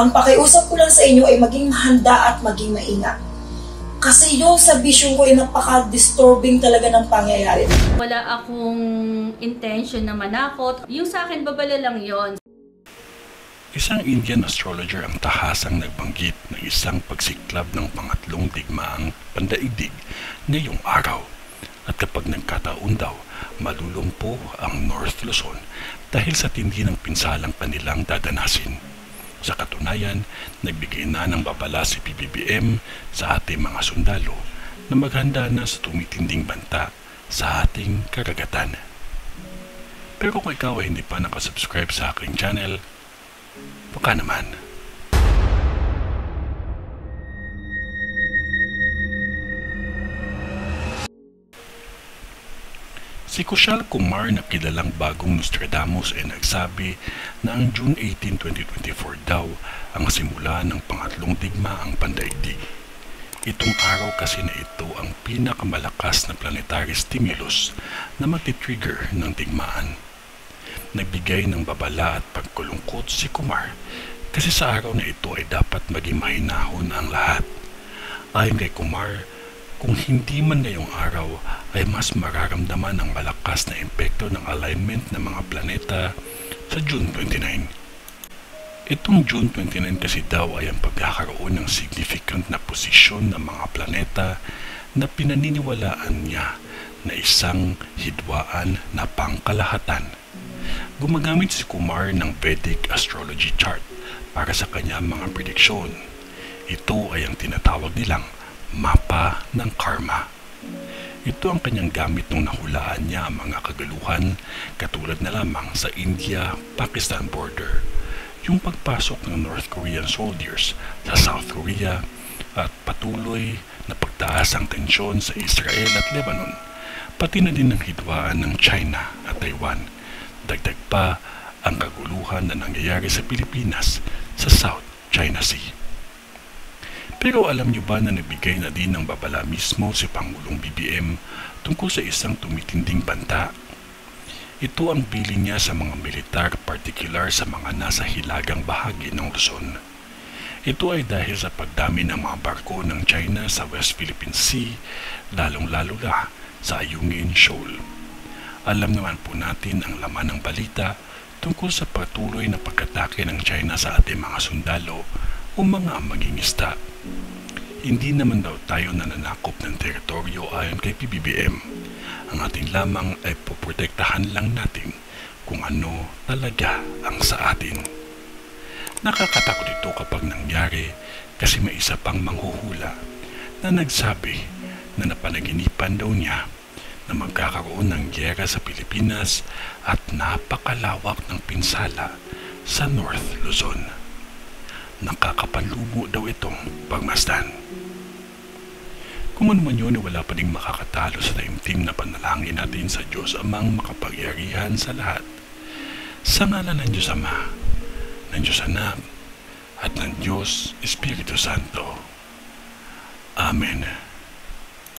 Ang pakiusap ko lang sa inyo ay maging handa at maging maingat. Kasi yung sa vision ko ay napaka-disturbing talaga ng pangyayari. Wala akong intention na manakot. Yung sa akin, babala lang yon. Isang Indian astrologer ang tahasang nagbanggit ng isang pagsiklab ng pangatlong digmaang pandaigdig ngayong araw. At kapag nagkataon daw, malulumpo ang North Luzon dahil sa tindi ng pinsalang kanilang dadanasin. Sa katunayan, nagbigay na ng babala si PBBM sa ating mga sundalo na maghanda na sa tumitinding banta sa ating karagatan. Pero kung ikaw ay hindi pa nakasubscribe sa aking channel, baka naman. Si Kushal Kumar na kilalang bagong Nostradamus ay nagsabi na ang June 18, 2024 daw ang simula ng pangatlong digmaang pandaigdig. Itong araw kasi na ito ang pinakamalakas na planetary stimulus na magti-trigger ng digmaan. Nagbigay ng babala at pagkulungkot si Kumar kasi sa araw na ito ay dapat maging mahinahon ang lahat. Ayon kay Kumar, kung hindi man ngayong araw ay mas mararamdaman ang malakas na epekto ng alignment ng mga planeta sa June 29. Itong June 29 kasi daw ay ang pagkakaroon ng significant na posisyon ng mga planeta na pinaniniwalaan niya na isang hidwaan na pangkalahatan. Gumagamit si Kumar ng Vedic astrology chart para sa kanyang mga prediksyon. Ito ay ang tinatawag nilang mapa ng karma. Ito ang kanyang gamit nung nahulaan niya ang mga kagaluhan katulad na lamang sa India-Pakistan border, yung pagpasok ng North Korean soldiers sa South Korea at patuloy na pagtaas ang tensyon sa Israel at Lebanon, pati na din ang hidwaan ng China at Taiwan. Dagdag pa ang kaguluhan na nangyayari sa Pilipinas sa South China Sea. Pero alam niyo ba na nagbigay na din ng babala mismo si Pangulong BBM tungkol sa isang tumitinding banta? Ito ang bilin niya sa mga militar, partikular sa mga nasa hilagang bahagi ng Luzon. Ito ay dahil sa pagdami ng mga barko ng China sa West Philippine Sea, lalong-lalo na sa Ayungin Shoal. Alam naman po natin ang laman ng balita tungkol sa patuloy na pag-atake ng China sa ating mga sundalo o mga mangingisda. Hindi naman daw tayo nananakop ng teritoryo ayon kay PBBM. Ang ating lamang ay poprotektahan lang natin kung ano talaga ang sa atin. Nakakatakot ito kapag nangyari kasi may isa pang manghuhula na nagsabi na napanaginipan daw niya na magkakaroon ng gyera sa Pilipinas at napakalawak ng pinsala sa North Luzon. Nakakapanlumo daw itong pagmasdan. Kung ano man yun, wala pa ding makakatalo sa taimtim na panalangin natin sa Diyos Amang makapangyarihan sa lahat. Sa ngalan ng Diyos Ama, ng Diyos Anak, at ng Diyos Espiritu Santo. Amen.